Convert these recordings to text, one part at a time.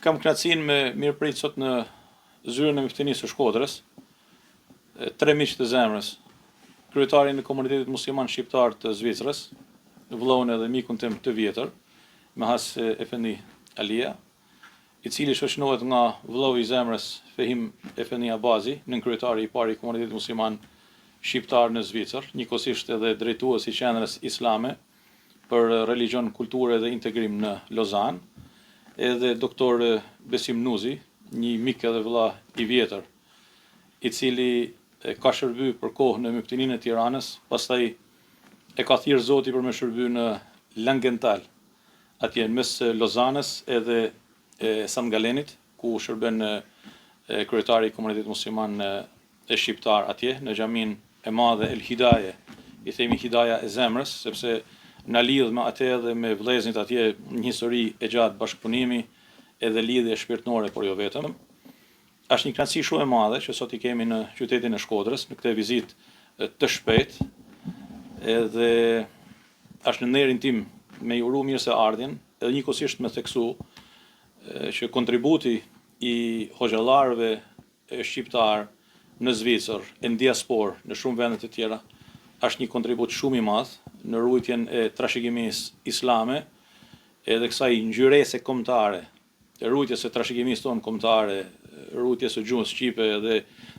Kam kënaqësinë me mirëprit sot në zyrën e Miftinisë së Shkodrës, 3 miq të zemrës, kryetarin e komunitetit musliman shqiptar të Zvicrës, vëllaun edhe mikun tim të vjetër, Mehas Efendi Alia, i cili shoqënohet nga vëllau i zemrës Fehim Efendi Abazi, nënkryetari i parë i komunitetit musliman shqiptar në Zvicër, njëkohësisht edhe drejtues i qendrës islame për religjon, kulturë dhe integrim në Lozan, edhe doktor Besim Nuzi, një mik edhe vëlla i vjetër, i cili ka shërby për kohë në Myptininë e Tiranës, pastaj e ka thirrë Zoti për me shërby në Langenthal, atje në mes Lozanës edhe San Galenit, ku shërben kryetari i komunitetit musliman e shqiptar atje, në xhamin e madhe El Hidaye, i themi Hidaja e zemrës, sepse na lidh me atë edhe me vëllezërit atje një histori e gjatë bashkëpunimi edhe lidhje shpirtënore, por jo vetëm. Është një kënaqësi shumë e madhe që sot i kemi në qytetin e Shkodrës në këtë vizitë të shpejtë, edhe është në nderin tim me i uru mirëseardhjen, edhe njëkohësisht me theksu që kontributi i hoxhallarëve shqiptar në Zvicër, në diasporë, në shumë vende të tjera, është një kontribut shumë i madh në rujtjen e trashëgimisë islame, edhe kësaj ngjyrese kombëtare, rujtjes së trashëgimisë tonë kombëtare, rujtjes së gjuhës shqipe dhe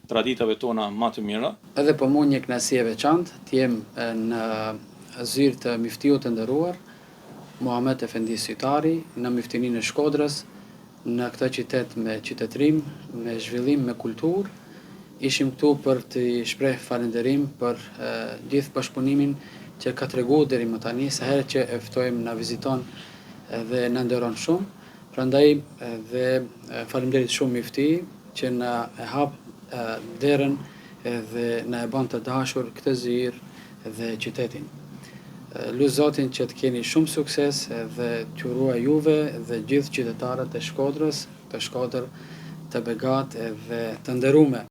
traditave tona më të mira. Edhe për mua një kënaqësi e veçantë të jem në zyrë të miftiut të nderuar, Muhamet Efendi Sytari, në Myftininë e Shkodrës, në këtë qytet me qytetërim, me zhvillim, me kulturë. Ishim këtu për të shpreh falënderim për gjithë bashkëpunimin që ka tregu deri më tani, sa herë që e ftojmë na viziton dhe na nderon shumë. Prandaj dhe faleminderit shumë Mifti që na e hap derën dhe na e bën të dashur këtë zyrë dhe qytetin. Lut Zotin që të keni shumë sukses dhe t'ju ruaj juve dhe gjithë qytetarët e Shkodrës, të Shkodër, të begat dhe të nderuar.